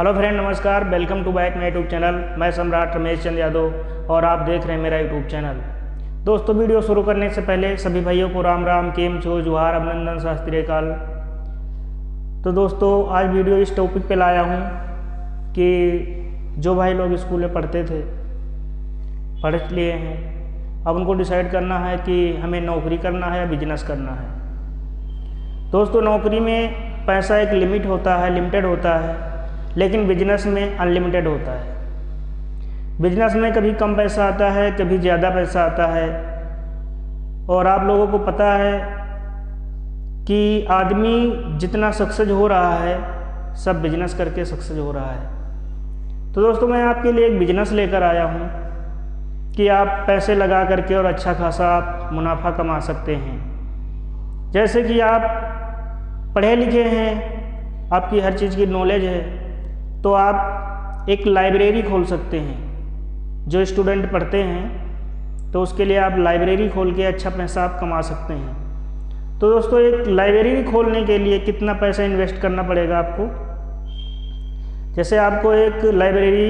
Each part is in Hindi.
हेलो फ्रेंड, नमस्कार। Welcome to back my YouTube channel. मैं सम्राट रमेश चंद यादव और आप देख रहे हैं मेरा यूट्यूब चैनल। दोस्तों, वीडियो शुरू करने से पहले सभी भाइयों को राम राम, केम छो, जुहार, अभिनंदन, शास्त्रीय काल। तो दोस्तों, आज वीडियो इस टॉपिक पे लाया हूँ कि जो भाई लोग स्कूल में पढ़ते थे, पढ़ लिए हैं, अब उनको डिसाइड करना है कि हमें नौकरी करना है या बिजनेस करना है। दोस्तों, नौकरी में पैसा एक लिमिट होता है, लिमिटेड होता है, लेकिन बिजनेस में अनलिमिटेड होता है। बिजनेस में कभी कम पैसा आता है, कभी ज़्यादा पैसा आता है। और आप लोगों को पता है कि आदमी जितना सक्सेस हो रहा है, सब बिजनेस करके सक्सेस हो रहा है। तो दोस्तों, मैं आपके लिए एक बिजनेस लेकर आया हूँ कि आप पैसे लगा करके और अच्छा खासा आप मुनाफा कमा सकते हैं। जैसे कि आप पढ़े लिखे हैं, आपकी हर चीज़ की नॉलेज है, तो आप एक लाइब्रेरी खोल सकते हैं। जो स्टूडेंट पढ़ते हैं तो उसके लिए आप लाइब्रेरी खोल के अच्छा पैसा आप कमा सकते हैं। तो दोस्तों, एक लाइब्रेरी खोलने के लिए कितना पैसा इन्वेस्ट करना पड़ेगा आपको? जैसे आपको एक लाइब्रेरी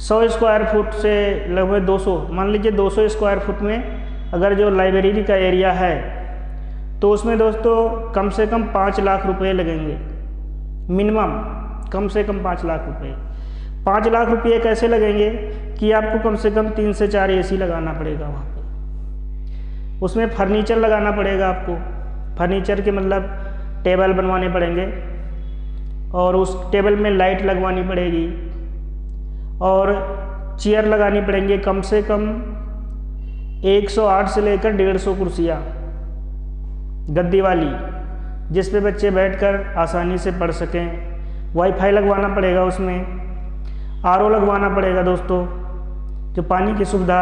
100 स्क्वायर फुट से लगभग 200, मान लीजिए 200 स्क्वायर फुट में अगर जो लाइब्रेरी का एरिया है, तो उसमें दोस्तों कम से कम 5 लाख रुपए लगेंगे। मिनिमम कम से कम 5 लाख रुपए। 5 लाख रुपये कैसे लगेंगे कि आपको कम से कम 3 से 4 एसी लगाना पड़ेगा वहाँ पे। उसमें फर्नीचर लगाना पड़ेगा आपको। फर्नीचर के मतलब टेबल बनवाने पड़ेंगे और उस टेबल में लाइट लगवानी पड़ेगी और चेयर लगानी पड़ेंगे। कम से कम 108 से लेकर 150 कुर्सियाँ गद्दी वाली, जिस पे बच्चे बैठकर आसानी से पढ़ सकें। वाईफाई लगवाना पड़ेगा, उसमें आरओ लगवाना पड़ेगा दोस्तों, जो पानी की सुविधा।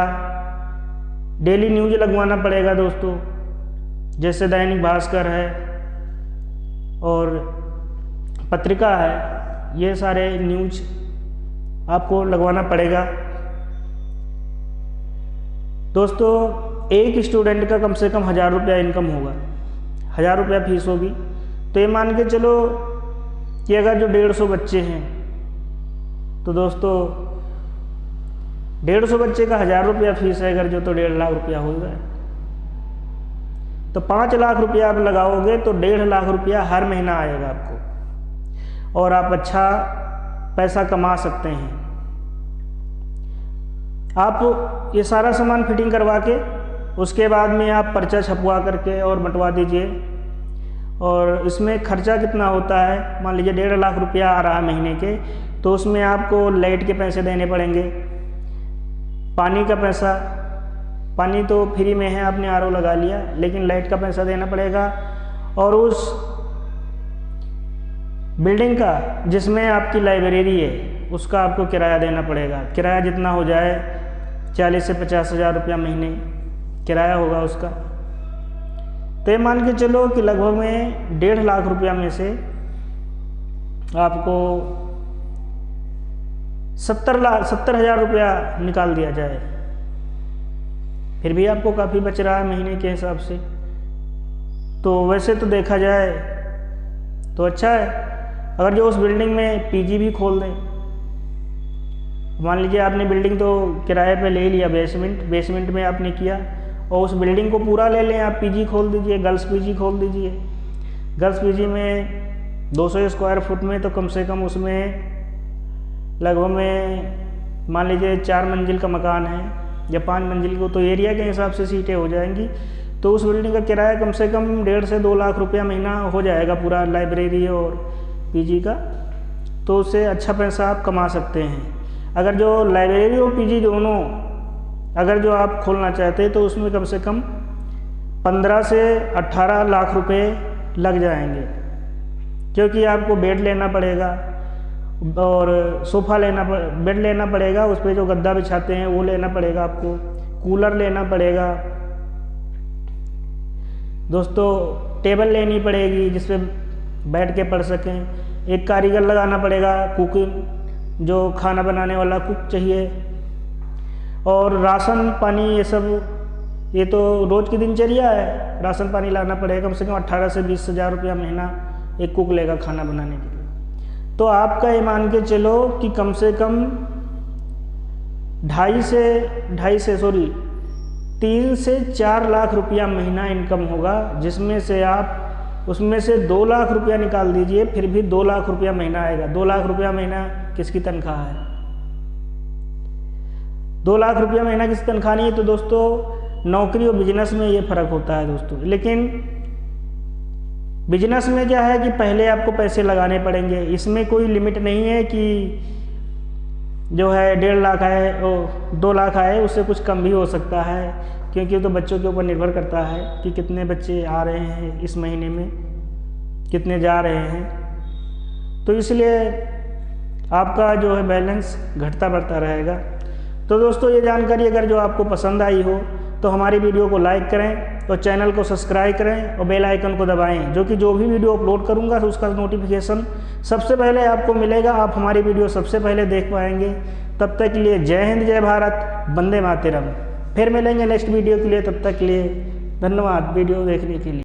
डेली न्यूज़ लगवाना पड़ेगा दोस्तों, जैसे दैनिक भास्कर है और पत्रिका है, ये सारे न्यूज़ आपको लगवाना पड़ेगा। दोस्तों, एक स्टूडेंट का कम से कम 1000 रुपया इनकम होगा, 1000 रुपया फीस होगी। तो ये मान के चलो कि अगर जो 150 बच्चे हैं, तो दोस्तों 150 बच्चे का 1000 रुपया फीस है अगर जो, तो 1.5 लाख रुपया होगा। तो 5 लाख रुपया आप लगाओगे तो 1.5 लाख रुपया हर महीना आएगा आपको और आप अच्छा पैसा कमा सकते हैं। आप ये सारा सामान फिटिंग करवा के उसके बाद में आप पर्चा छपवा करके और बंटवा दीजिए। और इसमें खर्चा कितना होता है, मान लीजिए 1.5 लाख रुपया आ रहा है महीने के, तो उसमें आपको लाइट के पैसे देने पड़ेंगे, पानी का पैसा, पानी तो फ्री में है, आपने आरओ लगा लिया, लेकिन लाइट का पैसा देना पड़ेगा। और उस बिल्डिंग का जिसमें आपकी लाइब्रेरी है, उसका आपको किराया देना पड़ेगा। किराया जितना हो जाए 40 से 50 हज़ार रुपया महीने किराया होगा उसका। तो ये मान के चलो कि लगभग में 1.5 लाख रुपया में से आपको 70 हज़ार रुपया निकाल दिया जाए, फिर भी आपको काफ़ी बच रहा है महीने के हिसाब से। तो वैसे तो देखा जाए तो अच्छा है। अगर जो उस बिल्डिंग में पीजी भी खोल दें, मान लीजिए आपने बिल्डिंग तो किराए पे ले लिया, बेसमेंट में आपने किया, और उस बिल्डिंग को पूरा ले लें, आप पीजी खोल दीजिए, गर्ल्स पीजी खोल दीजिए। गर्ल्स पीजी में 200 स्क्वायर फुट में तो कम से कम उसमें लगभग में मान लीजिए 4 मंजिल का मकान है या 5 मंजिल को, तो एरिया के हिसाब से सीटें हो जाएंगी। तो उस बिल्डिंग का किराया कम से कम 1.5 से 2 लाख रुपया महीना हो जाएगा, पूरा लाइब्रेरी और पीजी का। तो उससे अच्छा पैसा आप कमा सकते हैं। अगर जो लाइब्रेरी और पीजी दोनों अगर जो आप खोलना चाहते हैं, तो उसमें कम से कम 15 से 18 लाख रुपए लग जाएंगे, क्योंकि आपको बेड लेना पड़ेगा और सोफ़ा बेड लेना पड़ेगा, उस पर जो गद्दा बिछाते हैं वो लेना पड़ेगा आपको, कूलर लेना पड़ेगा दोस्तों, टेबल लेनी पड़ेगी जिस पे बैठ के पढ़ सकें, एक कारीगर लगाना पड़ेगा, कुकिंग जो खाना बनाने वाला कुक चाहिए, और राशन पानी ये सब, ये तो रोज़ की दिनचर्या है। राशन पानी लाना पड़ेगा, कम से कम 18 से 20 हज़ार रुपया महीना एक कुक लेगा खाना बनाने के लिए। तो आपका ये मान के चलो कि कम से कम 3 से 4 लाख रुपया महीना इनकम होगा, जिसमें से आप उसमें से 2 लाख रुपया निकाल दीजिए, फिर भी 2 लाख रुपया महीना आएगा। 2 लाख रुपया महीना किसकी तनख्वाह है? 2 लाख रुपया महीना किसकी तनख्वाह नहीं है। तो दोस्तों नौकरी और बिजनेस में ये फ़र्क होता है दोस्तों। लेकिन बिजनेस में क्या है कि पहले आपको पैसे लगाने पड़ेंगे, इसमें कोई लिमिट नहीं है कि जो है 1.5 लाख आए 2 लाख आए, उससे कुछ कम भी हो सकता है, क्योंकि तो बच्चों के ऊपर निर्भर करता है कि कितने बच्चे आ रहे हैं इस महीने में, कितने जा रहे हैं। तो इसलिए आपका जो है बैलेंस घटता बढ़ता रहेगा। तो दोस्तों ये जानकारी अगर जो आपको पसंद आई हो तो हमारी वीडियो को लाइक करें और चैनल को सब्सक्राइब करें और बेल आइकन को दबाएं, जो कि जो भी वीडियो अपलोड करूंगा तो उसका नोटिफिकेशन सबसे पहले आपको मिलेगा, आप हमारी वीडियो सबसे पहले देख पाएंगे। तब तक के लिए जय हिंद, जय भारत, वंदे मातरम। फिर मिलेंगे नेक्स्ट वीडियो के लिए, तब तक के लिए धन्यवाद वीडियो देखने के लिए।